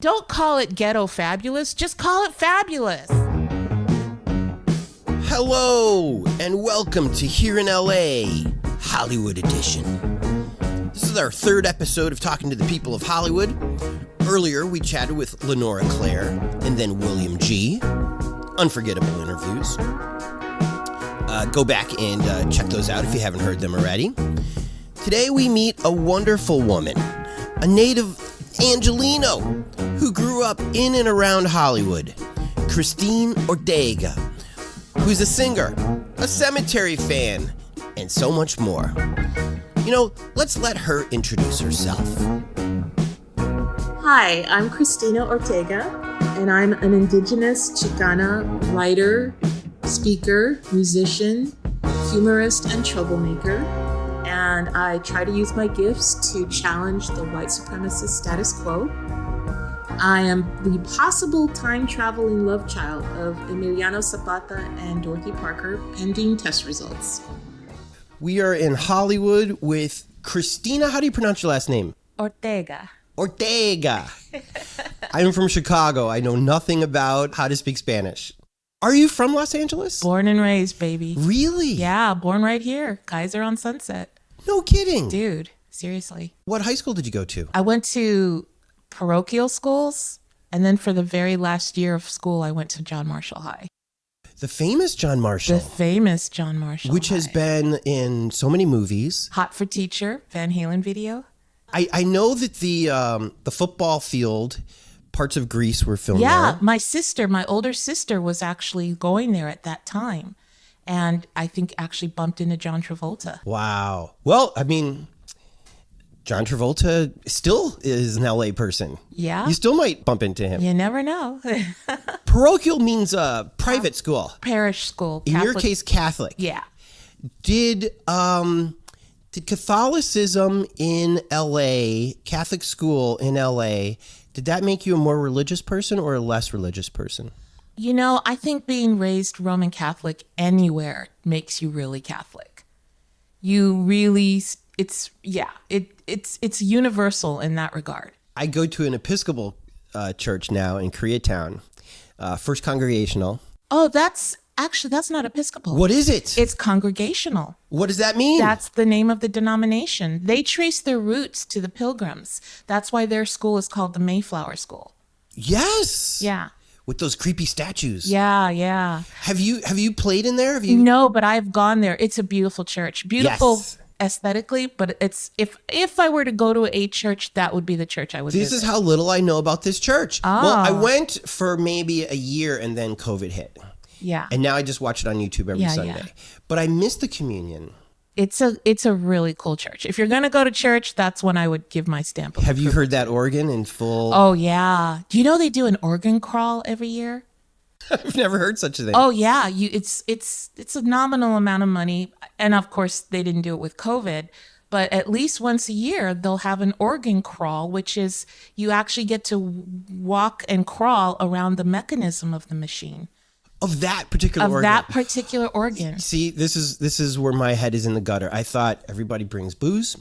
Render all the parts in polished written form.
Don't call it ghetto fabulous, just call it fabulous. Hello, and welcome to Here in LA, Hollywood Edition. This is our third episode of Talking to the People of Hollywood. Earlier, we chatted with Lenora Claire and then William G. Unforgettable interviews. Go back and check those out if you haven't heard them already. Today, we meet a wonderful woman, a native Angelino who grew up in and around Hollywood, Christina Ortega, who's a singer, a cemetery fan, and so much more. You know, let's let her introduce herself. Hi, I'm Christina Ortega, and I'm an indigenous Chicana writer, speaker, musician, humorist, and troublemaker. And I try to use my gifts to challenge the white supremacist status quo. I am the possible time-traveling love child of Emiliano Zapata and Dorothy Parker, pending test results. We are in Hollywood with Christina. How do you pronounce your last name? Ortega. Ortega. I'm from Chicago. I know nothing about how to speak Spanish. Are you from Los Angeles? Born and raised, baby. Really? Yeah, born right here. Kaiser on Sunset. No kidding. Dude, seriously. What high school did you go to? I went to parochial schools, and then for the very last year of school, I went to John Marshall High. The famous John Marshall. The famous John Marshall Which High. has been in so many movies. Hot for Teacher, Van Halen video. I know that the football field, parts of Greece were filmed Yeah, there. my older sister was actually going there at that time. And I think actually bumped into John Travolta. Wow. Well, I mean, John Travolta still is an LA person. Yeah. You still might bump into him. You never know. Parochial means private school. Parish school. In Catholic. your case, Catholic. Yeah. Did Catholicism in LA, Catholic school in LA, did that make you a more religious person or a less religious person? You know, I think being raised Roman Catholic anywhere makes you really Catholic. You really, it's universal in that regard. I go to an Episcopal church now in Koreatown, First Congregational. Oh, that's not Episcopal. What is it? It's Congregational. What does that mean? That's the name of the denomination. They trace their roots to the Pilgrims. That's why their school is called the Mayflower School. Yes. Yeah. With those creepy statues. Yeah. Have you played in there? No, but I've gone there. It's a beautiful church. Beautiful Yes. aesthetically, but it's if I were to go to a church, that would be the church I would This visit. is how little I know about this church. Oh. Well, I went for maybe a year and then COVID hit. Yeah. And now I just watch it on YouTube every Sunday. Yeah. But I missed the communion. It's a really cool church. If you're going to go to church, that's when I would give my stamp of Have you approval. heard that organ in full? Oh, yeah. Do you know they do an organ crawl every year? I've never heard such a thing. Oh, yeah. It's a nominal amount of money. And of course, they didn't do it with COVID. But at least once a year, they'll have an organ crawl, which is you actually get to walk and crawl around the mechanism of the machine. Of that particular Of organ. that particular organ. See, this is where my head is in the gutter. I thought everybody brings booze.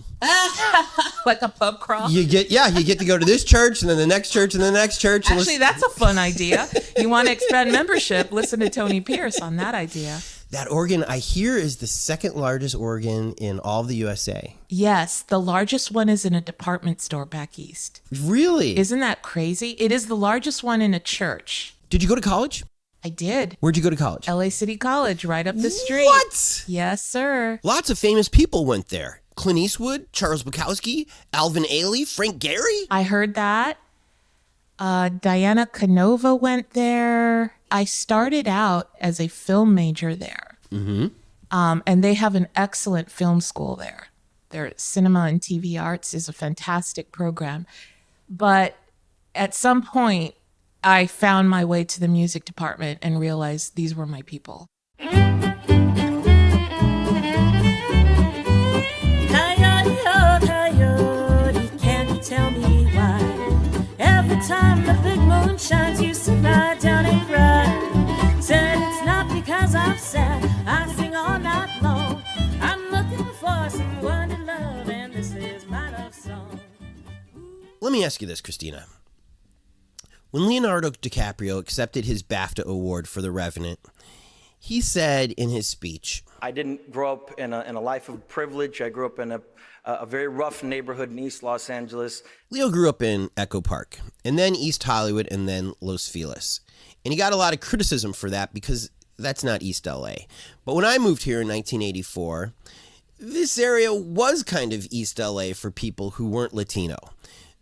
Like a pub crawl? You get to go to this church and then the next church and the next church. And Actually, that's a fun idea. You want to expand membership? Listen to Tony Pierce on that idea. that organ, I hear, is the second largest organ in all of the USA. Yes, the largest one is in a department store back east. Really? Isn't that crazy? It is the largest one in a church. Did you go to college? I did. Where'd you go to college? LA City College, right up the street. What? Yes, sir. Lots of famous people went there. Clint Eastwood, Charles Bukowski, Alvin Ailey, Frank Gehry. I heard that. Diana Canova went there. I started out as a film major there. Mm-hmm. And they have an excellent film school there. Their cinema and TV arts is a fantastic program. But at some point, I found my way to the music department and realized these were my people. Coyote, can you tell me why? Every time the big moon shines, you sit right down and cry. Said it's not because I'm sad, I sing all night long. I'm looking for someone to love, and this is my love song. Let me ask you this, Christina. When Leonardo DiCaprio accepted his BAFTA award for The Revenant, he said in his speech, I didn't grow up in a life of privilege. I grew up in a very rough neighborhood in East Los Angeles. Leo grew up in Echo Park, and then East Hollywood, and then Los Feliz. And he got a lot of criticism for that because that's not East LA. But when I moved here in 1984, this area was kind of East LA for people who weren't Latino.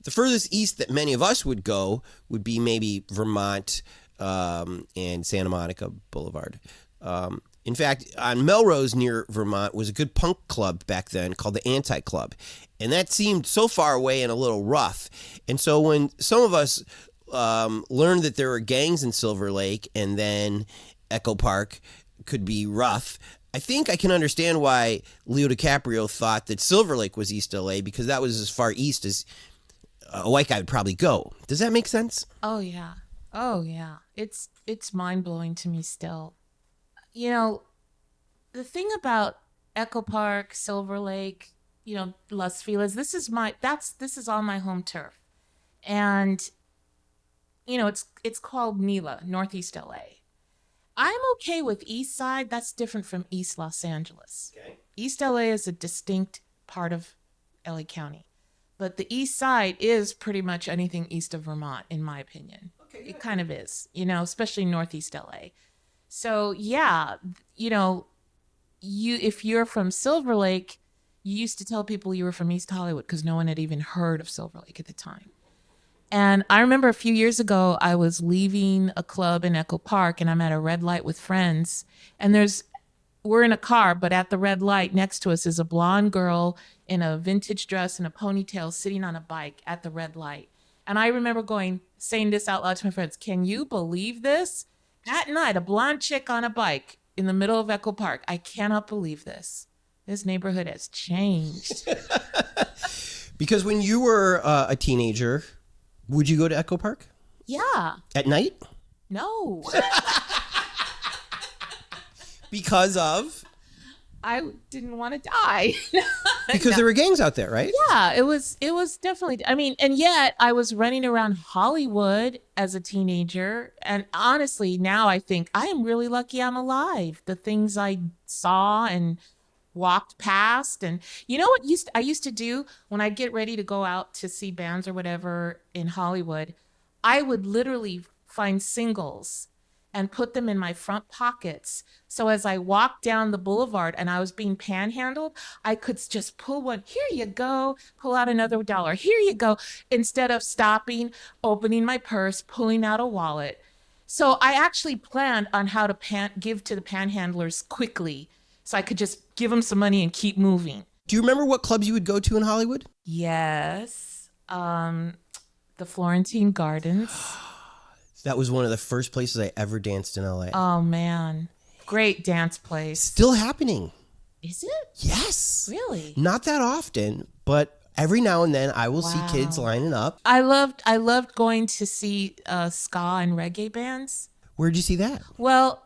The furthest east that many of us would go would be maybe Vermont and Santa Monica Boulevard. In fact, on Melrose near Vermont was a good punk club back then called the Anti-Club. And that seemed so far away and a little rough. And so when some of us learned that there were gangs in Silver Lake and then Echo Park could be rough, I think I can understand why Leo DiCaprio thought that Silver Lake was East LA, because that was as far east as a white guy would probably go. Does that make sense? Oh yeah. Oh yeah. It's mind-blowing to me still. You know, the thing about Echo Park, Silver Lake, Los Feliz, this is all my home turf. And it's called NELA, Northeast LA. I'm okay with East Side. That's different from East Los Angeles. Okay. East LA is a distinct part of LA County. But the East Side is pretty much anything east of Vermont, in my opinion. Okay, it kind of is, especially Northeast LA. So, yeah, if you're from Silver Lake, you used to tell people you were from East Hollywood because no one had even heard of Silver Lake at the time. And I remember a few years ago, I was leaving a club in Echo Park, and I'm at a red light with friends. And we're in a car, but at the red light next to us is a blonde girl in a vintage dress and a ponytail sitting on a bike at the red light. And I remember saying this out loud to my friends, can you believe this? At night, a blonde chick on a bike in the middle of Echo Park. I cannot believe this. This neighborhood has changed. Because when you were a teenager, would you go to Echo Park? Yeah. At night? No. Because of? I didn't want to die. Because there were gangs out there, right? Yeah, it was definitely, and yet I was running around Hollywood as a teenager. And honestly, now I think I am really lucky I'm alive. The things I saw and walked past. And you know what I used to do when I'd get ready to go out to see bands or whatever in Hollywood? I would literally find singles and put them in my front pockets. So as I walked down the boulevard and I was being panhandled, I could just pull one, here you go, pull out another $1, here you go, instead of stopping, opening my purse, pulling out a wallet. So I actually planned on how to give to the panhandlers quickly so I could just give them some money and keep moving. Do you remember what clubs you would go to in Hollywood? Yes. The Florentine Gardens. That was one of the first places I ever danced in LA. Oh, man. Great dance place. Still happening. Is it? Yes. Really? Not that often, but every now and then I will see kids lining up. I loved going to see ska and reggae bands. Where'd you see that? Well,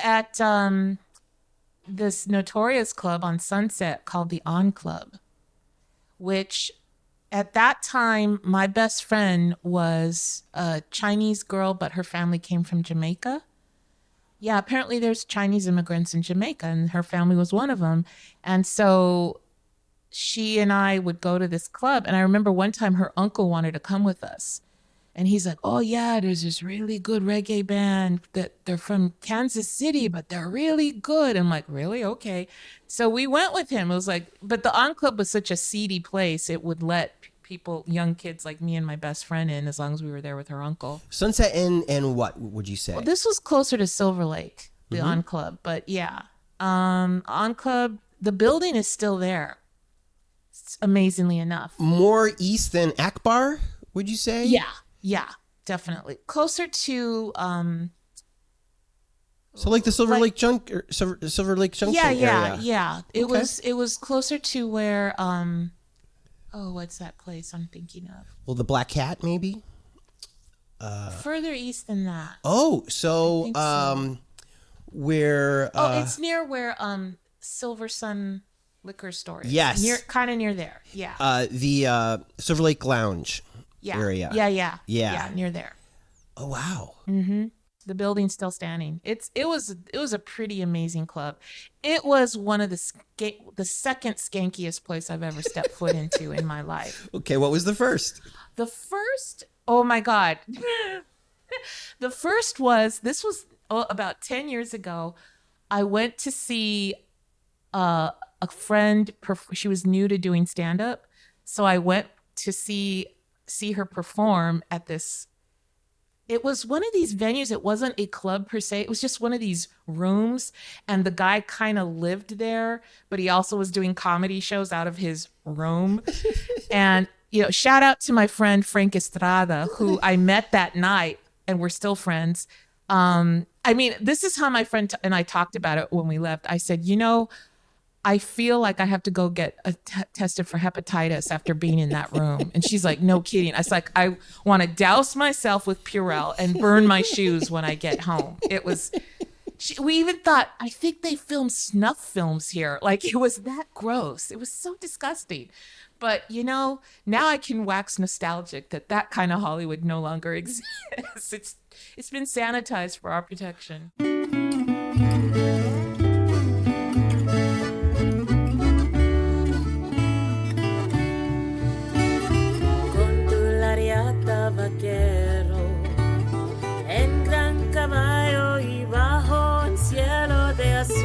at this notorious club on Sunset called the On Club, which at that time, my best friend was a Chinese girl, but her family came from Jamaica. Yeah, apparently there's Chinese immigrants in Jamaica, and her family was one of them. And so she and I would go to this club. And I remember one time her uncle wanted to come with us. And he's like, oh, yeah, there's this really good reggae band that they're from Kansas City, but they're really good. I'm like, really? Okay. So we went with him. It was like, but the On Club was such a seedy place. It would let people, young kids like me and my best friend in as long as we were there with her uncle. Sunset and what would you say? Well, this was closer to Silver Lake, the On Club. But yeah, On Club, the building is still there. It's amazingly enough. More east than Akbar, would you say? Yeah, definitely. Closer to so like the Silver Lake Junction area. Yeah. It was closer to where what's that place I'm thinking of? Well, the Black Cat maybe? Further east than that. Oh, so where it's near where Silver Sun liquor store is. Yes. Kind of near there. Yeah. The Silver Lake Lounge area. Yeah, near there. Oh, wow. The building's still standing. It was a pretty amazing club. It was one of the second skankiest place I've ever stepped foot into in my life. Okay, what was the first? The first, oh my God. The first was, this was about 10 years ago. I went to see a friend. She was new to doing stand-up. So I went to see her perform at this. It was one of these venues. It wasn't a club per se. It was just one of these rooms. And the guy kind of lived there, but he also was doing comedy shows out of his room. And, shout out to my friend Frank Estrada, who I met that night and we're still friends. This is how my friend and I talked about it when we left. I said, I feel like I have to go get tested for hepatitis after being in that room. And she's like, no kidding. I was like, I want to douse myself with Purell and burn my shoes when I get home. We even thought, I think they filmed snuff films here. Like, it was that gross. It was so disgusting. But, now I can wax nostalgic that kind of Hollywood no longer exists. It's been sanitized for our protection. Vaquero, en gran caballo y bajo un cielo de azul,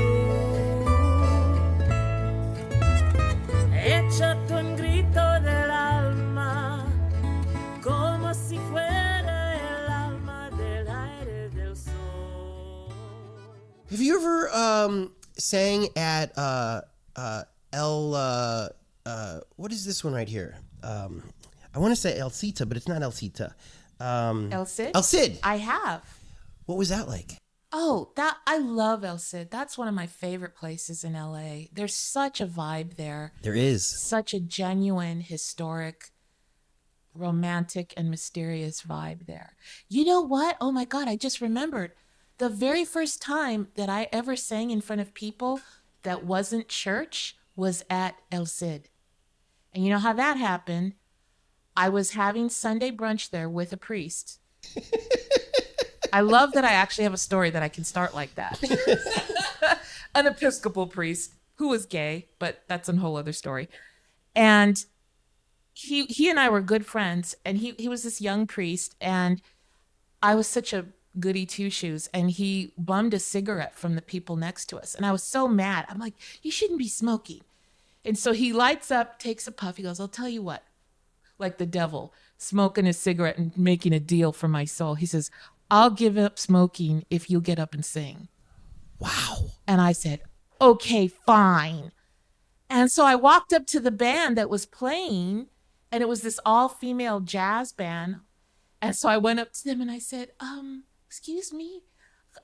échate un grito del alma, como si fuera el alma del aire del sol. Have you ever sang at what is this one right here? I want to say El Cita, but it's not El Cita. El Cid? El Cid. I have. What was that like? Oh, I love El Cid. That's one of my favorite places in LA. There's such a vibe there. There is. Such a genuine, historic, romantic, and mysterious vibe there. You know what? Oh my God, I just remembered. The very first time that I ever sang in front of people that wasn't church was at El Cid. And you know how that happened? I was having Sunday brunch there with a priest. I love that I actually have a story that I can start like that. An Episcopal priest who was gay, but that's a whole other story. And he and I were good friends, and he was this young priest, and I was such a goody two-shoes, and he bummed a cigarette from the people next to us. And I was so mad. I'm like, you shouldn't be smoking. And so he lights up, takes a puff. He goes, I'll tell you what. Like the devil, smoking a cigarette and making a deal for my soul. He says, I'll give up smoking if you get up and sing. Wow. And I said, okay, fine. And so I walked up to the band that was playing, and it was this all-female jazz band. And so I went up to them and I said, excuse me,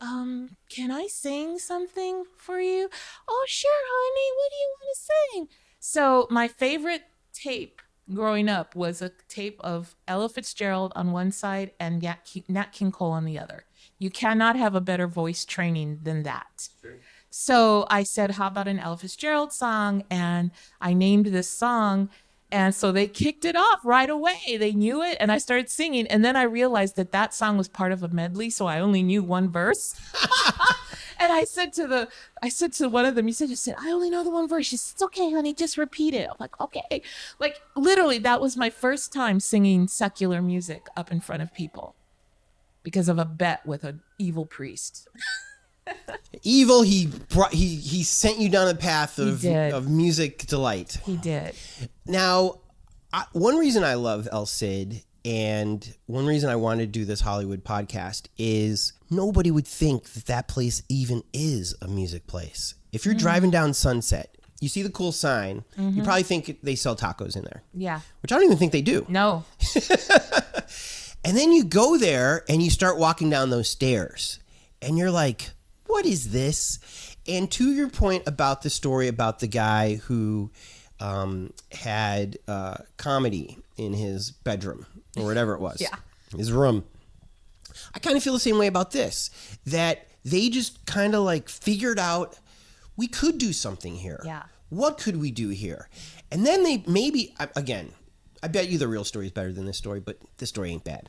can I sing something for you? Oh, sure, honey. What do you want to sing? So my favorite tape growing up was a tape of Ella Fitzgerald on one side and Nat King Cole on the other. You cannot have a better voice training than that. Sure. So I said, how about an Ella Fitzgerald song? And I named this song. And so they kicked it off right away. They knew it. And I started singing. And then I realized that song was part of a medley. So I only knew one verse. And I said to one of them, he said, I only know the one verse. She said, it's okay, honey, just repeat it. I'm like, okay. Like, literally, that was my first time singing secular music up in front of people because of a bet with an evil priest. Evil, he sent you down a path of music delight. He did. Now, one reason I love El Cid and one reason I wanted to do this Hollywood podcast is nobody would think that place even is a music place. If you're driving down Sunset, you see the cool sign, you probably think they sell tacos in there. Yeah. Which I don't even think they do. No. And then you go there and you start walking down those stairs and you're like, what is this? And to your point about the story about the guy who had comedy in his bedroom or whatever it was, his room. I kind of feel the same way about this, that they just kind of like figured out we could do something here. Yeah. What could we do here? And then they maybe, again, I bet you the real story is better than this story, but this story ain't bad.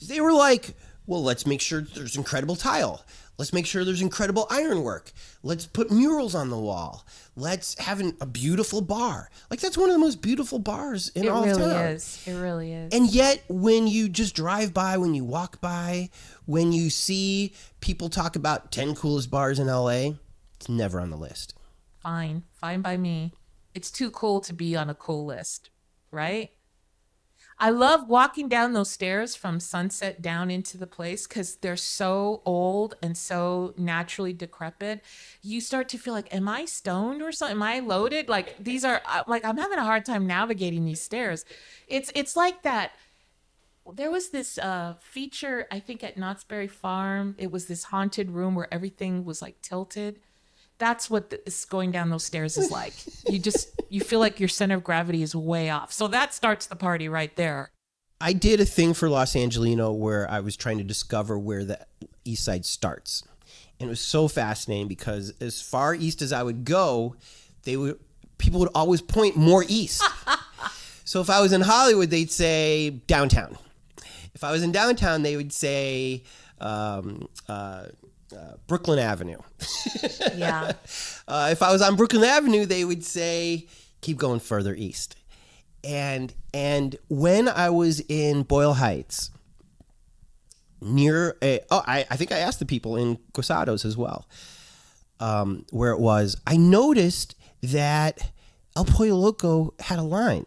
They were like, well, let's make sure there's incredible tile. Let's make sure there's incredible ironwork. Let's put murals on the wall. Let's have a beautiful bar. Like, that's one of the most beautiful bars in all of town. It really is. And yet, when you just drive by, when you walk by, when you see people talk about 10 coolest bars in LA, it's never on the list. Fine by me. It's too cool to be on a cool list, right? I love walking down those stairs from Sunset down into the place because they're so old and so naturally decrepit. You start to feel like, am I stoned or something? Am I loaded? Like, these are, like, I'm having a hard time navigating these stairs. It's like that. There was this feature, I think, at Knott's Berry Farm. It was this haunted room where everything was like tilted. That's what this going down those stairs is like. You feel like your center of gravity is way off. So that starts the party right there. I did a thing for Los Angelino where I was trying to discover where the East Side starts. And it was so fascinating because as far east as I would go, people would always point more east. So if I was in Hollywood, they'd say downtown. If I was in downtown, they would say Brooklyn Avenue. Yeah. If I was on Brooklyn Avenue, they would say, keep going further east. And when I was in Boyle Heights, I think I asked the people in Cosados as well, where it was, I noticed that El Pollo Loco had a line.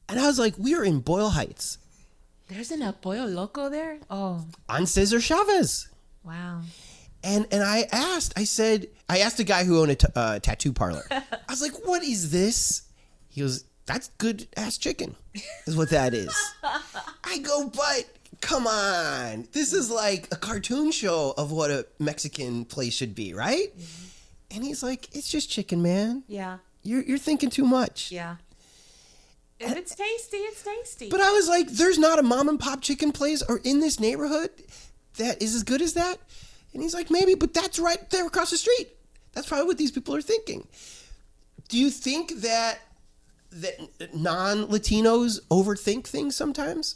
And I was like, we are in Boyle Heights. There's an El Pollo Loco there? Oh. On Cesar Chavez. Wow. And I asked a guy who owned a tattoo parlor. I was like, what is this? He goes, that's good ass chicken, is what that is. I go, but come on. This is like a cartoon show of what a Mexican place should be, right? Mm-hmm. And he's like, it's just chicken, man. Yeah. You're thinking too much. Yeah. If it's tasty, it's tasty. But I was like, there's not a mom and pop chicken place or in this neighborhood that is as good as that. And he's like, maybe, but that's right there across the street. That's probably what these people are thinking. Do you think that non-Latinos overthink things sometimes?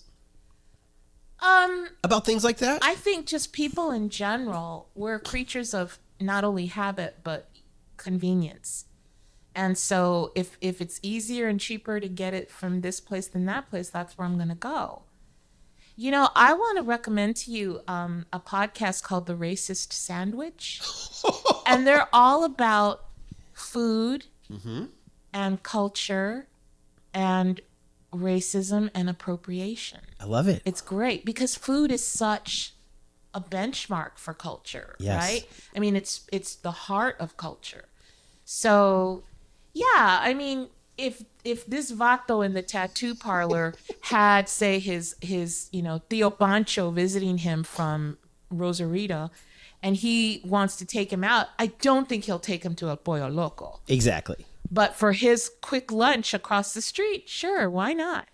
About things like that? I think just people in general, we're creatures of not only habit, but convenience. And so if it's easier and cheaper to get it from this place than that place, that's where I'm going to go. You know, I want to recommend to you a podcast called The Racist Sandwich. And they're all about food and culture and racism and appropriation. I love it. It's great because food is such a benchmark for culture, right? I mean, it's the heart of culture. So, yeah, I mean, if this vato in the tattoo parlor had, say, his Tío Pancho visiting him from Rosarito, and he wants to take him out, I don't think he'll take him to El Pollo Loco. Exactly. But for his quick lunch across the street, sure, why not?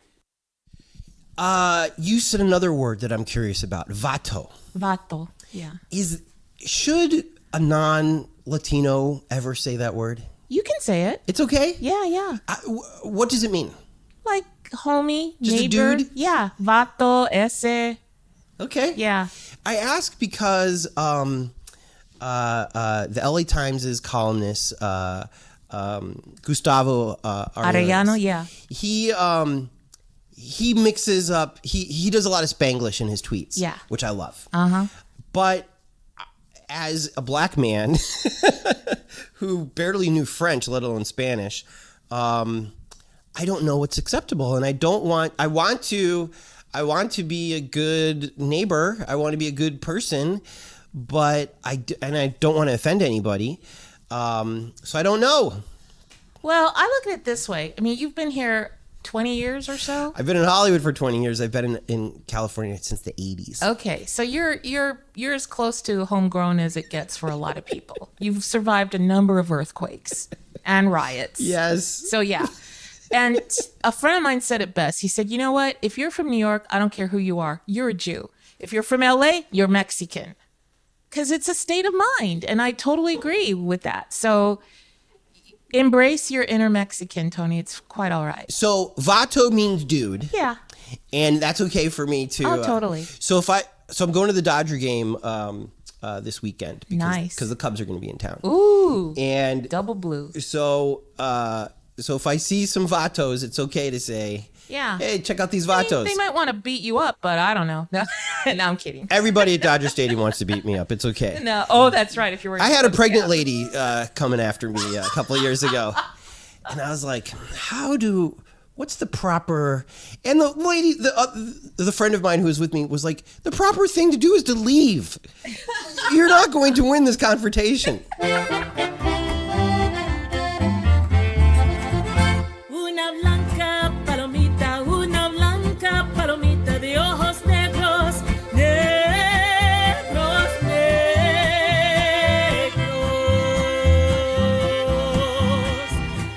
You said another word that I'm curious about. Vato. Vato, yeah. Should a non-Latino ever say that word? You can say it. It's okay? Yeah. What does it mean? Like homie, just neighbor. A dude? Yeah, vato, ese. Okay. Yeah. I ask because the LA Times' columnist, Gustavo Arellano, yeah. He mixes up, he does a lot of Spanglish in his tweets, yeah, which I love. Uh-huh. But as a black man who barely knew French, let alone Spanish, I don't know what's acceptable, and I want to be a good neighbor. I want to be a good person, but I don't want to offend anybody. So I don't know. Well, I look at it this way. I mean, you've been here 20 years or so? I've been in Hollywood for 20 years. I've been in California since the 80s. Okay, so you're as close to homegrown as it gets for a lot of people. You've survived a number of earthquakes and riots. Yes. So yeah. And a friend of mine said it best. He said, you know what? If you're from New York, I don't care who you are. You're a Jew. If you're from LA, you're Mexican. Because it's a state of mind. And I totally agree with that. So embrace your inner Mexican, Tony. It's quite all right. So vato means dude. Yeah. And that's okay for me too. Oh, totally. So I'm going to the Dodger game this weekend because the Cubs are going to be in town. Ooh. And double blue. So if I see some Vatos, it's okay to say, yeah, hey, check out these Vatos. They might want to beat you up, but I don't know. No, I'm kidding. Everybody at Dodger Stadium wants to beat me up. It's okay. No. Oh, that's right. If you were, I had a pregnant lady coming after me a couple of years ago, and I was like, what's the proper? And the lady, the friend of mine who was with me was like, the proper thing to do is to leave. You're not going to win this confrontation. Una blanca palomita de ojos negros, negros, negros.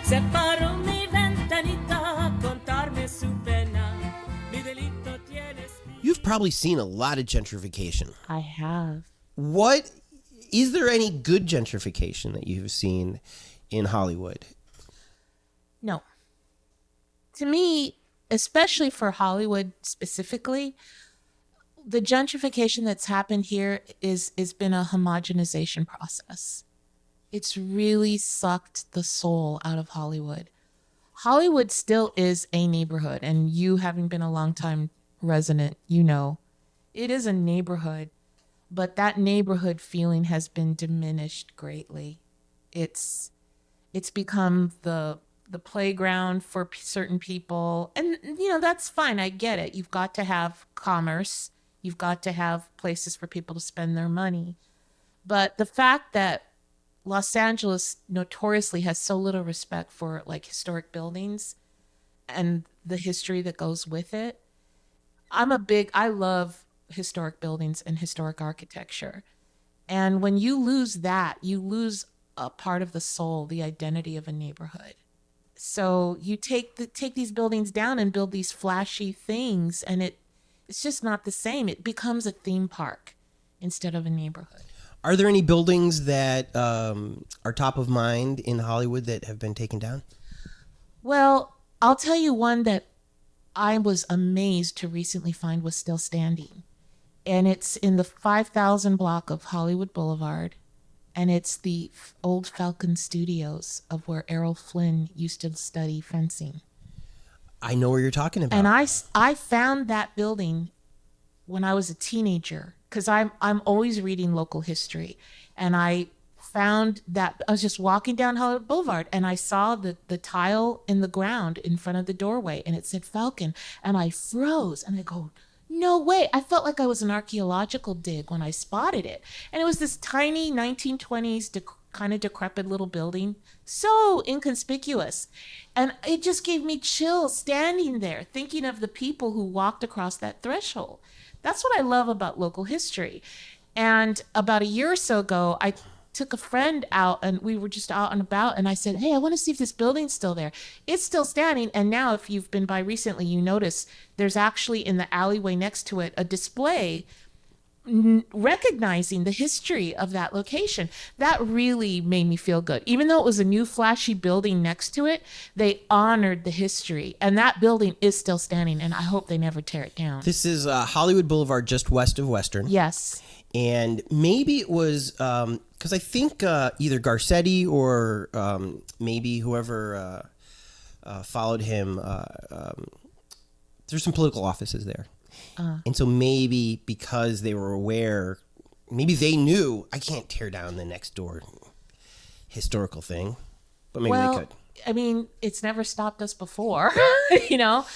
Se paró mi ventanita a contarme su pena. Mi delito tiene espina. You've probably seen a lot of gentrification. I have. What is there any good gentrification that you've seen in Hollywood? No. To me, especially for Hollywood specifically, the gentrification that's happened here is been a homogenization process. It's really sucked the soul out of Hollywood. Hollywood still is a neighborhood, and you having been a longtime resident, you know, it is a neighborhood, but that neighborhood feeling has been diminished greatly. It's become the playground for certain people. And, you know, that's fine. I get it. You've got to have commerce. You've got to have places for people to spend their money. But the fact that Los Angeles notoriously has so little respect for like historic buildings and the history that goes with it. I love historic buildings and historic architecture. And when you lose that, you lose a part of the soul, the identity of a neighborhood. So you take these buildings down and build these flashy things, and it's just not the same. It becomes a theme park instead of a neighborhood. Are there any buildings that are top of mind in Hollywood that have been taken down? Well, I'll tell you one that I was amazed to recently find was still standing. And it's in the 5000 block of Hollywood Boulevard. And it's the old Falcon Studios of where Errol Flynn used to study fencing. I know where you're talking about. And I found that building when I was a teenager, because I'm always reading local history. And I found that I was just walking down Hollywood Boulevard and I saw the tile in the ground in front of the doorway and it said Falcon. And I froze and I go, no way. I felt like I was an archaeological dig when I spotted it. And it was this tiny 1920s kind of decrepit little building, so inconspicuous. And it just gave me chills standing there, thinking of the people who walked across that threshold. That's what I love about local history. And about a year or so ago, I took a friend out and we were just out and about and I said, hey, I want to see if this building's still there. It's still standing. And now if you've been by recently, you notice there's actually in the alleyway next to it a display recognizing the history of that location. That really made me feel good. Even though it was a new flashy building next to it, they honored the history. And that building is still standing and I hope they never tear it down. This is Hollywood Boulevard, just west of Western. Yes. And maybe it was because I think either Garcetti or maybe whoever followed him, there's some political offices there. And so maybe because they were aware, maybe they knew I can't tear down the next door historical thing, but maybe they could. I mean, it's never stopped us before, you know?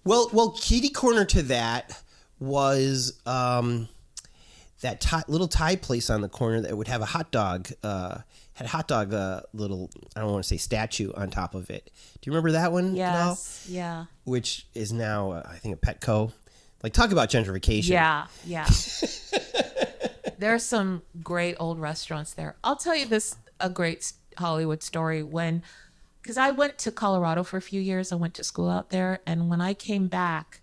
Well, kitty corner to that was that little Thai place on the corner that would have a hot dog, little, I don't want to say statue on top of it. Do you remember that one? Yes, yeah. Which is now, I think, a Petco. Like, talk about gentrification. Yeah. There are some great old restaurants there. I'll tell you a great Hollywood story because I went to Colorado for a few years. I went to school out there. And when I came back,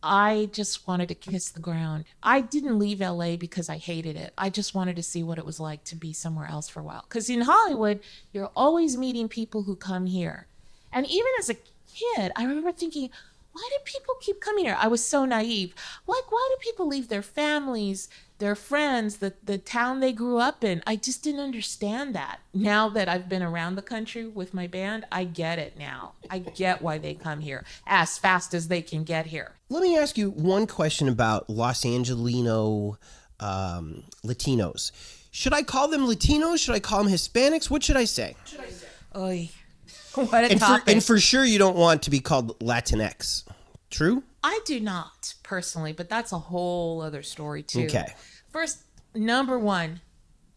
I just wanted to kiss the ground. I didn't leave LA because I hated it. I just wanted to see what it was like to be somewhere else for a while. Because in Hollywood, you're always meeting people who come here. And even as a kid, I remember thinking, why do people keep coming here? I was so naive. Like, why do people leave their families, their friends, the town they grew up in? I just didn't understand that. Now that I've been around the country with my band, I get it now. I get why they come here as fast as they can get here. Let me ask you one question about Los Angelino Latinos. Should I call them Latinos? Should I call them Hispanics? What should I say? Oy, what a And topic. for sure, you don't want to be called Latinx. True? I do not personally, but that's a whole other story too. Okay. First, number one,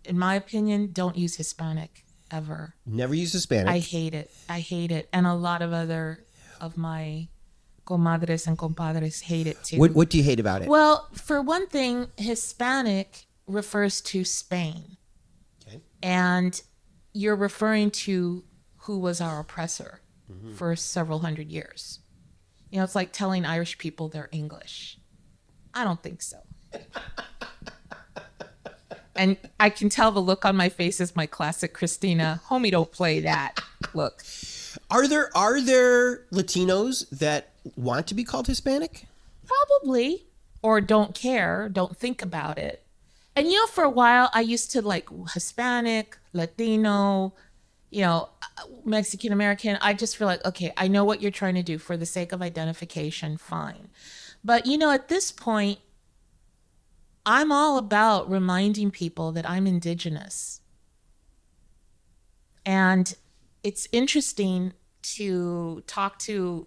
in my opinion, don't use Hispanic ever. Never use Hispanic. I hate it. I hate it. And a lot of other of my comadres and compadres hate it too. What do you hate about it? Well, for one thing, Hispanic refers to Spain. Okay. And you're referring to who was our oppressor for several hundred years. You know, it's like telling Irish people they're English. I don't think so. And I can tell the look on my face is my classic Christina, homie, don't play that look. Are there Latinos that want to be called Hispanic? Probably. Or don't care, don't think about it. And, you know, for a while, I used to like Hispanic, Latino, you know, Mexican American. I just feel like, okay, I know what you're trying to do for the sake of identification, fine. But, you know, at this point, I'm all about reminding people that I'm indigenous. And it's interesting to talk to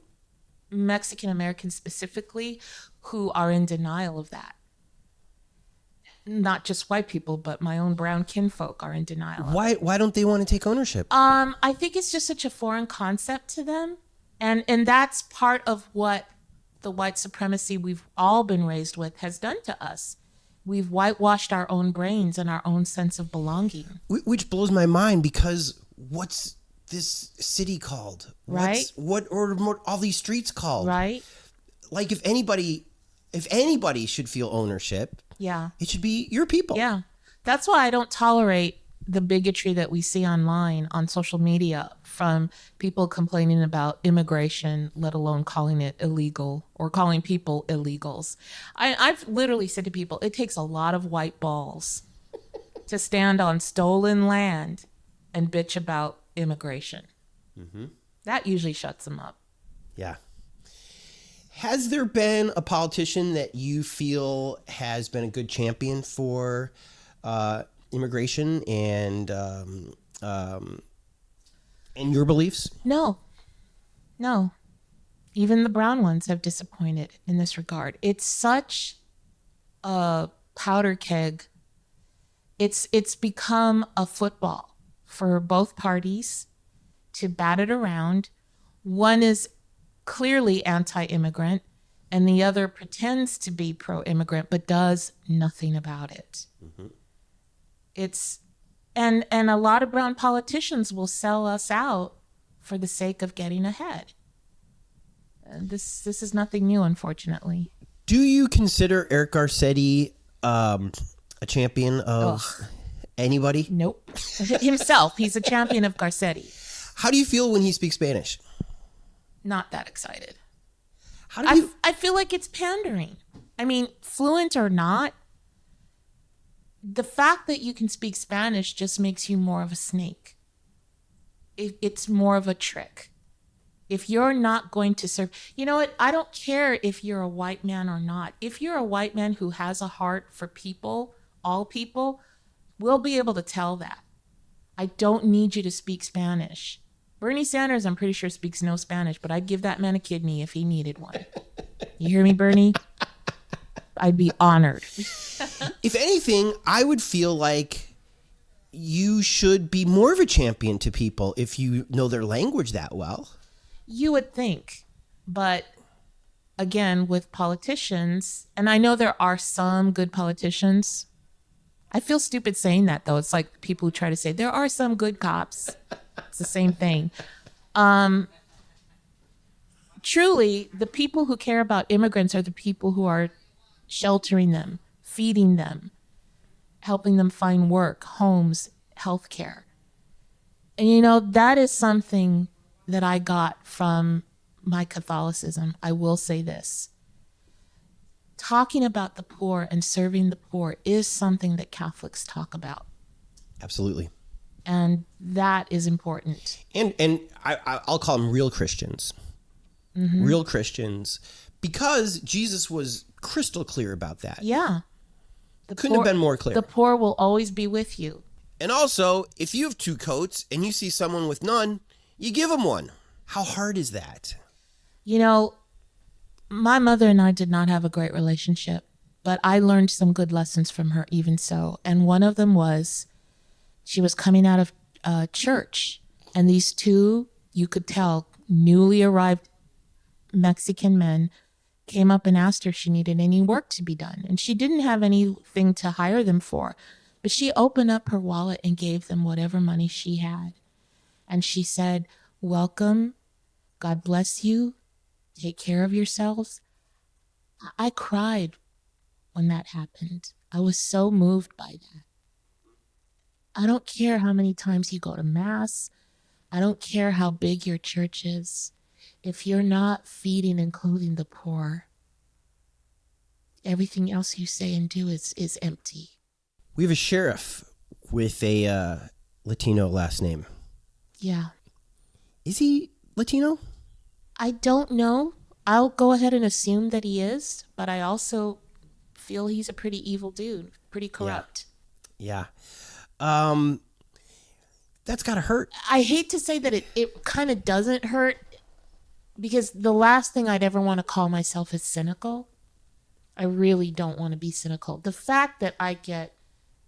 Mexican Americans specifically who are in denial of that. Not just white people, but my own brown kinfolk are in denial. Why don't they want to take ownership? I think it's just such a foreign concept to them. And that's part of what the white supremacy we've all been raised with has done to us. We've whitewashed our own brains and our own sense of belonging. Which blows my mind, because what's this city called? Right. What all these streets called? Right? Like if anybody should feel ownership, Yeah. it should be your people. Yeah. That's why I don't tolerate the bigotry that we see online on social media from people complaining about immigration, let alone calling it illegal or calling people illegals. I've literally said to people, it takes a lot of white balls to stand on stolen land and bitch about immigration. Mm-hmm. That usually shuts them up. Yeah. Has there been a politician that you feel has been a good champion for immigration and your beliefs? No. Even the brown ones have disappointed in this regard. It's such a powder keg. It's become a football for both parties to bat it around. One is clearly anti-immigrant and the other pretends to be pro-immigrant but does nothing about it. Mm-hmm. And a lot of brown politicians will sell us out for the sake of getting ahead. This is nothing new, unfortunately. Do you consider Eric Garcetti a champion of anybody? Nope. Himself, he's a champion of Garcetti. How do you feel when he speaks Spanish? Not that excited. How do you? I feel like it's pandering. I mean, fluent or not, the fact that you can speak Spanish just makes you more of a snake. It's more of a trick. If you're not going to serve, you know what? I don't care if you're a white man or not. If you're a white man who has a heart for people, all people, we'll be able to tell that. I don't need you to speak Spanish. Bernie Sanders, I'm pretty sure, speaks no Spanish, but I'd give that man a kidney if he needed one. You hear me, Bernie? I'd be honored. If anything, I would feel like you should be more of a champion to people if you know their language that well. You would think, but again, with politicians, and I know there are some good politicians. I feel stupid saying that, though. It's like people who try to say there are some good cops. It's the same thing. Truly, the people who care about immigrants are the people who are sheltering them, feeding them, helping them find work, homes, healthcare. And, you know, that is something that I got from my Catholicism, I will say this. Talking about the poor and serving the poor is something that Catholics talk about. Absolutely. And that is important. And I'll call them real Christians. Real Christians, because Jesus was crystal clear about that. Yeah. Couldn't have been more clear. The poor will always be with you. And also, if you have two coats and you see someone with none, you give them one. How hard is that? You know, my mother and I did not have a great relationship, but I learned some good lessons from her even so. And one of them was she was coming out of church, and these two, you could tell, newly arrived Mexican men came up and asked her if she needed any work to be done. And she didn't have anything to hire them for, but she opened up her wallet and gave them whatever money she had. And she said, "Welcome. God bless you. Take care of yourselves." I cried when that happened. I was so moved by that. I don't care how many times you go to mass. I don't care how big your church is. If you're not feeding and clothing the poor, everything else you say and do is empty. We have a sheriff with a Latino last name. Yeah. Is he Latino? I don't know. I'll go ahead and assume that he is, but I also feel he's a pretty evil dude, pretty corrupt. Yeah. That's gotta hurt. I hate to say that it kind of doesn't hurt, because the last thing I'd ever want to call myself is cynical. I really don't want to be cynical. The fact that I get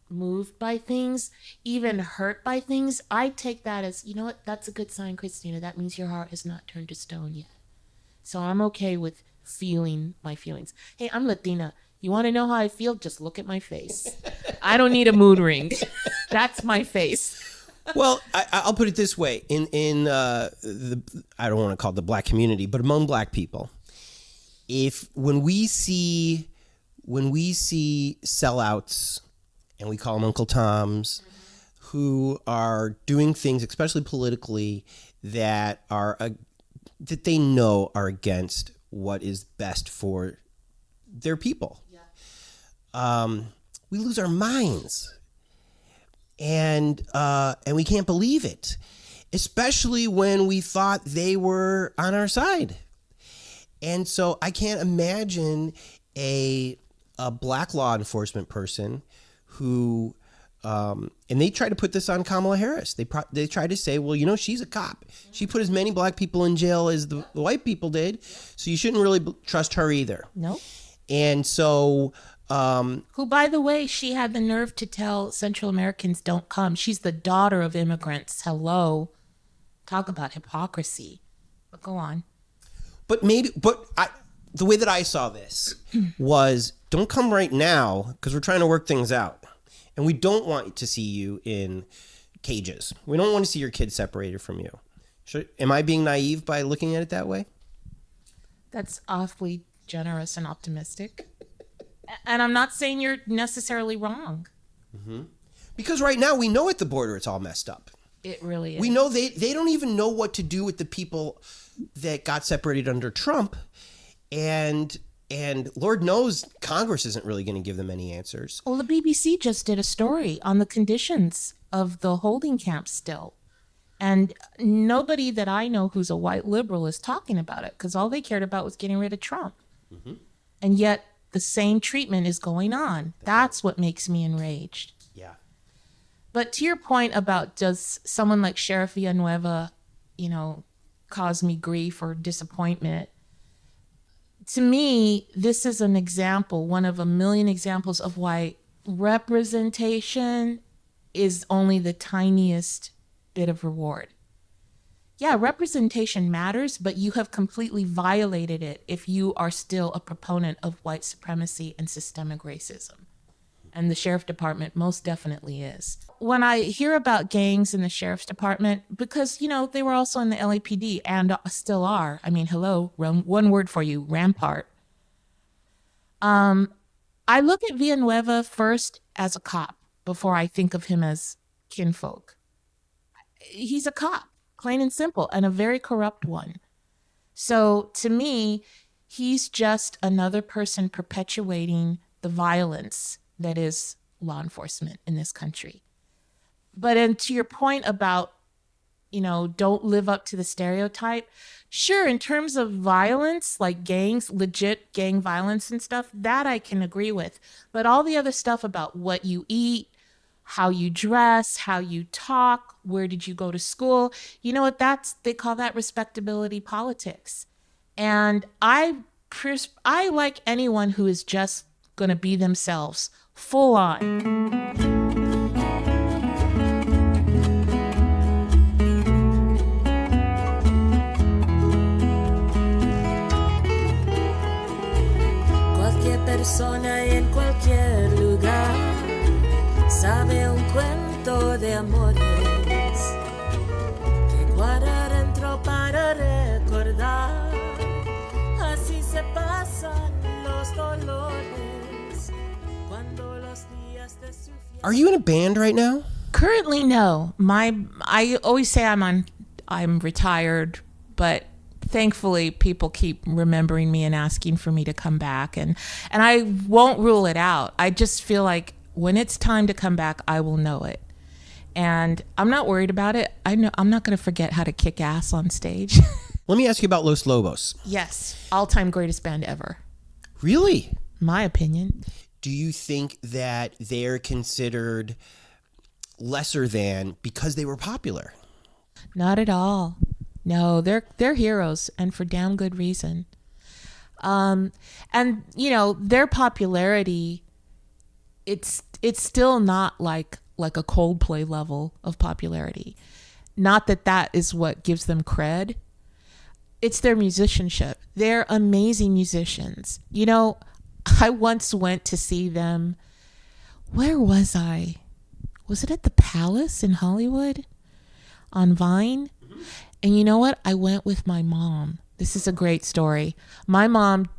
moved by things, even hurt by things, I take that as, you know what, that's a good sign, Christina. That means your heart has not turned to stone yet. So I'm okay with feeling my feelings. Hey, I'm Latina. You want to know how I feel? Just look at my face. I don't need a mood ring. That's my face. Well, I'll put it this way: in the I don't want to call it the black community, but among black people, when we see sellouts, and we call them Uncle Toms, who are doing things, especially politically, that they know are against what is best for their people, we lose our minds. And we can't believe it, especially when we thought they were on our side. And so I can't imagine a black law enforcement person who, and they try to put this on Kamala Harris. They try to say, well, you know, she's a cop. She put as many black people in jail as the white people did, so you shouldn't really trust her either. Nope. And so... who, by the way, she had the nerve to tell Central Americans don't come. She's the daughter of immigrants. Hello. Talk about hypocrisy. But go on. But the way that I saw this was, don't come right now because we're trying to work things out. And we don't want to see you in cages. We don't want to see your kids separated from you. Am I being naive by looking at it that way? That's awfully generous and optimistic. And I'm not saying you're necessarily wrong. Mm-hmm. Because right now we know at the border it's all messed up. It really is. We know they don't even know what to do with the people that got separated under Trump. And Lord knows Congress isn't really going to give them any answers. Well, the BBC just did a story on the conditions of the holding camps still. And nobody that I know who's a white liberal is talking about it, because all they cared about was getting rid of Trump. Mm-hmm. And yet the same treatment is going on. That's what makes me enraged. Yeah. But to your point about, does someone like Sheriff Villanueva, cause me grief or disappointment? To me, this is an example, one of a million examples of why representation is only the tiniest bit of reward. Yeah, representation matters, but you have completely violated it if you are still a proponent of white supremacy and systemic racism. And the sheriff department most definitely is. When I hear about gangs in the sheriff's department, because, they were also in the LAPD and still are. I mean, hello, one word for you, rampart. I look at Villanueva first as a cop before I think of him as kinfolk. He's a cop. Plain and simple, and a very corrupt one. So to me, he's just another person perpetuating the violence that is law enforcement in this country. But and to your point about, don't live up to the stereotype. Sure, in terms of violence, like gangs, legit gang violence and stuff, that I can agree with. But all the other stuff about what you eat, how you dress, how you talk, where did you go to school, you know what, they call that respectability politics. And I like anyone who is just going to be themselves, full on. Persona en cualquier lugar sabe un cuento de amores que guarda dentro para recordar. Así se pasan los dolores cuando los días de su fiesta. Are you in a band right now? Currently, no. I always say I'm retired, but thankfully people keep remembering me and asking for me to come back, and I won't rule it out. I just feel like when it's time to come back, I will know it. And I'm not worried about it. I know I'm not going to forget how to kick ass on stage. Let me ask you about Los Lobos. Yes, all-time greatest band ever. Really? My opinion. Do you think that they're considered lesser than because they were popular? Not at all. No, they're heroes, and for damn good reason. And their popularity, it's still not like a Coldplay level of popularity. Not that is what gives them cred. It's their musicianship. They're amazing musicians. I once went to see them. Where was I? Was it at the Palace in Hollywood on Vine? And you know what? I went with my mom. This is a great story. My mom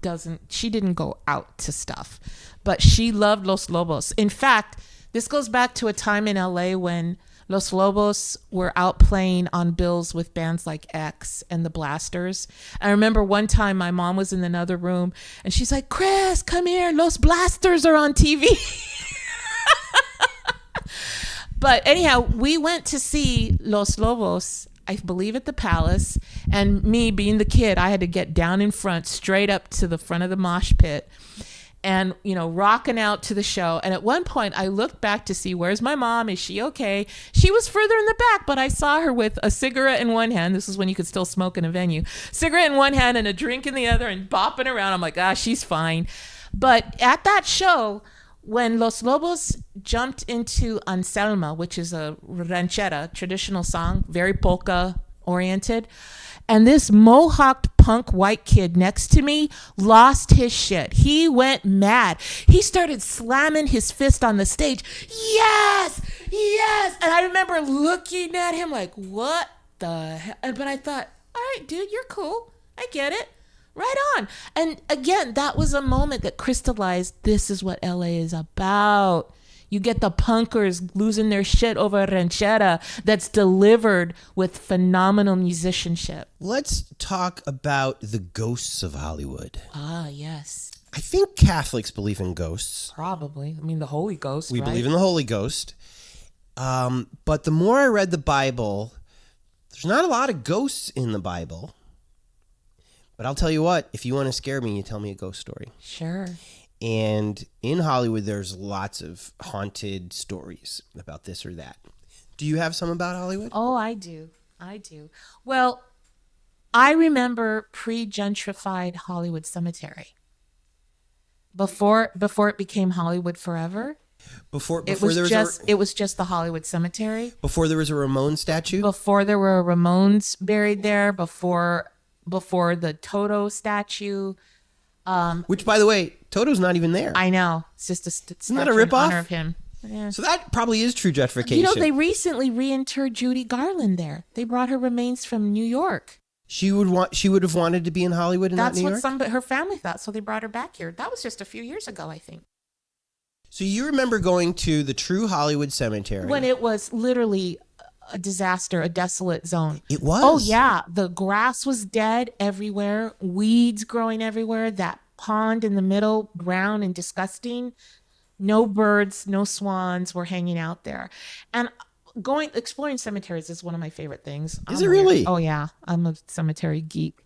she didn't go out to stuff, but she loved Los Lobos. In fact, this goes back to a time in LA when Los Lobos were out playing on bills with bands like X and the Blasters. I remember one time my mom was in another room and she's like, "Chris, come here. Los Blasters are on TV." But anyhow, we went to see Los Lobos, I believe at the Palace, and me being the kid, I had to get down in front, straight up to the front of the mosh pit and, rocking out to the show. And at one point I looked back to see, where's my mom? Is she okay? She was further in the back, but I saw her with a cigarette in one hand. This is when you could still smoke in a venue. Cigarette in one hand and a drink in the other and bopping around. I'm like, she's fine. But at that show, when Los Lobos jumped into Anselma, which is a ranchera, traditional song, very polka oriented, and this mohawked punk white kid next to me lost his shit. He went mad. He started slamming his fist on the stage. Yes, yes. And I remember looking at him like, what the hell? But I thought, all right, dude, you're cool. I get it. Right on. And again, that was a moment that crystallized, this is what LA is about. You get the punkers losing their shit over a ranchera that's delivered with phenomenal musicianship. Let's talk about the ghosts of Hollywood. Ah, yes. I think Catholics believe in ghosts. Probably. I mean, the Holy Ghost, We right? believe in the Holy Ghost. But the more I read the Bible, there's not a lot of ghosts in the Bible. But I'll tell you what, if you want to scare me, you tell me a ghost story. Sure. And in Hollywood, there's lots of haunted stories about this or that. Do you have some about Hollywood? Oh, I do. Well, I remember pre-gentrified Hollywood Cemetery. Before it became Hollywood Forever. Before it there was it was just the Hollywood Cemetery. Before there was a Ramon statue? Before there were Ramones buried there. Before the Toto statue. Which, by the way, Toto's not even there. I know. It's just a Isn't that a statue in ripoff? honor of him. Yeah. So that probably is true gentrification. They recently reinterred Judy Garland there. They brought her remains from New York. She would have wanted to be in Hollywood and not That's New what York? her family thought, so they brought her back here. That was just a few years ago, I think. So you remember going to the true Hollywood Cemetery? When it was literally a disaster, a desolate zone. It was? Oh, yeah. The grass was dead everywhere, weeds growing everywhere, that pond in the middle, brown and disgusting. No birds, no swans were hanging out there. And exploring cemeteries is one of my favorite things. Is it really? Oh, yeah. I'm a cemetery geek.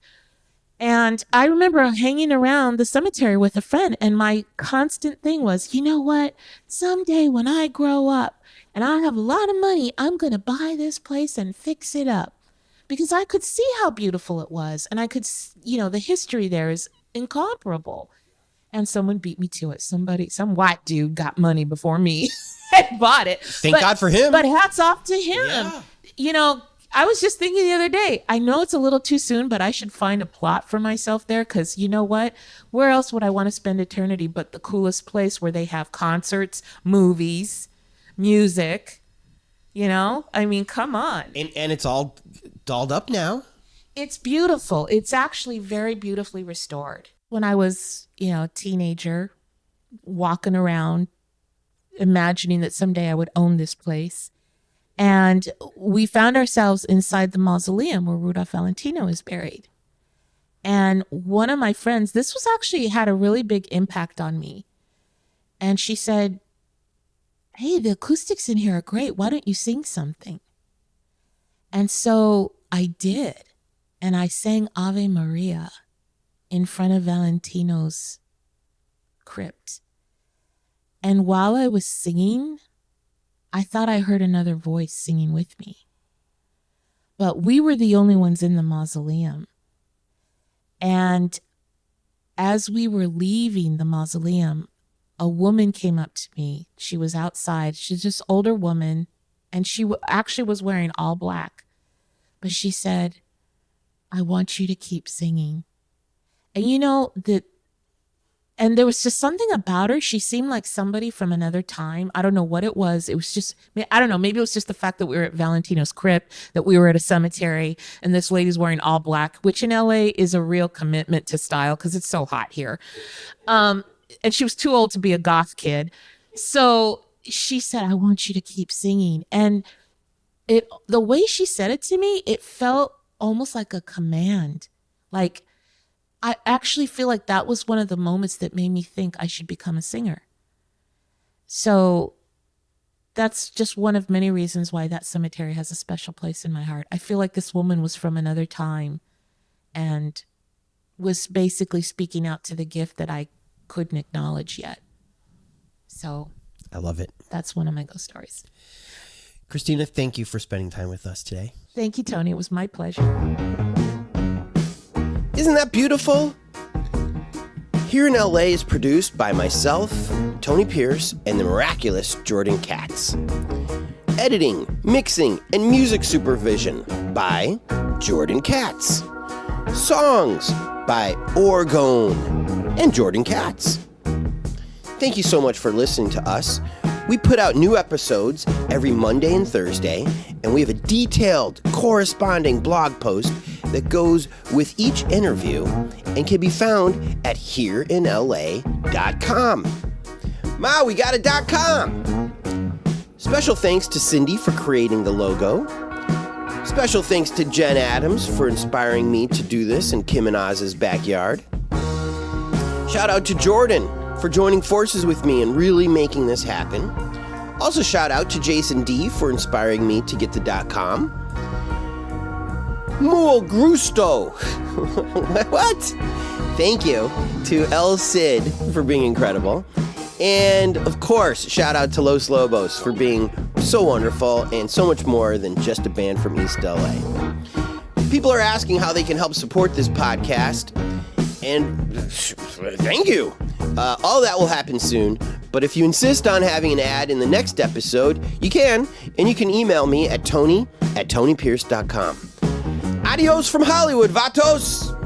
And I remember hanging around the cemetery with a friend, and my constant thing was, you know what? Someday when I grow up and I have a lot of money, I'm going to buy this place and fix it up. Because I could see how beautiful it was. And I could, the history there is incomparable. And someone beat me to it. Some white dude got money before me and bought it. Thank God for him. But hats off to him. Yeah. I was just thinking the other day, I know it's a little too soon, but I should find a plot for myself there, because you know what? Where else would I want to spend eternity but the coolest place where they have concerts, movies, music, I mean, come on. And it's all dolled up now. It's beautiful. It's actually very beautifully restored. When I was, a teenager, walking around, imagining that someday I would own this place. And we found ourselves inside the mausoleum where Rudolph Valentino is buried. And one of my friends, this was actually had a really big impact on me. And she said, hey, the acoustics in here are great. Why don't you sing something? And so I did. And I sang Ave Maria in front of Valentino's crypt. And while I was singing, I thought I heard another voice singing with me. But we were the only ones in the mausoleum. And as we were leaving the mausoleum, a woman came up to me. She was outside. She's just an older woman, and she actually was wearing all black. But she said, I want you to keep singing. And and there was just something about her. She seemed like somebody from another time. I don't know what it was. It was just, I don't know. Maybe it was just the fact that we were at Valentino's crypt, that we were at a cemetery, and this lady's wearing all black, which in LA is a real commitment to style because it's so hot here. And she was too old to be a goth kid. So she said, I want you to keep singing. And the way she said it to me, it felt almost like a command. Like, I actually feel like that was one of the moments that made me think I should become a singer. So that's just one of many reasons why that cemetery has a special place in my heart. I feel like this woman was from another time and was basically speaking out to the gift that I couldn't acknowledge yet. So I love it. That's one of my ghost stories. Christina, thank you for spending time with us today. Thank you, Tony. It was my pleasure. Isn't that beautiful? Here in LA is produced by myself, Tony Pierce, and the miraculous Jordan Katz. Editing, mixing, and music supervision by Jordan Katz. Songs by Orgone and Jordan Katz. Thank you so much for listening to us. We put out new episodes every Monday and Thursday, and we have a detailed corresponding blog post that goes with each interview and can be found at hereinla.com. Ma, we got a .com. Special thanks to Cindy for creating the logo. Special thanks to Jen Adams for inspiring me to do this in Kim and Oz's backyard. Shout out to Jordan for joining forces with me and really making this happen. Also shout out to Jason D for inspiring me to get the .com. Muy gusto. What? Thank you to El Cid for being incredible. And of course, shout out to Los Lobos for being so wonderful and so much more than just a band from East LA. People are asking how they can help support this podcast. And thank you. All that will happen soon. But if you insist on having an ad in the next episode, you can. And you can email me at tony@tonypierce.com. Adios from Hollywood, vatos!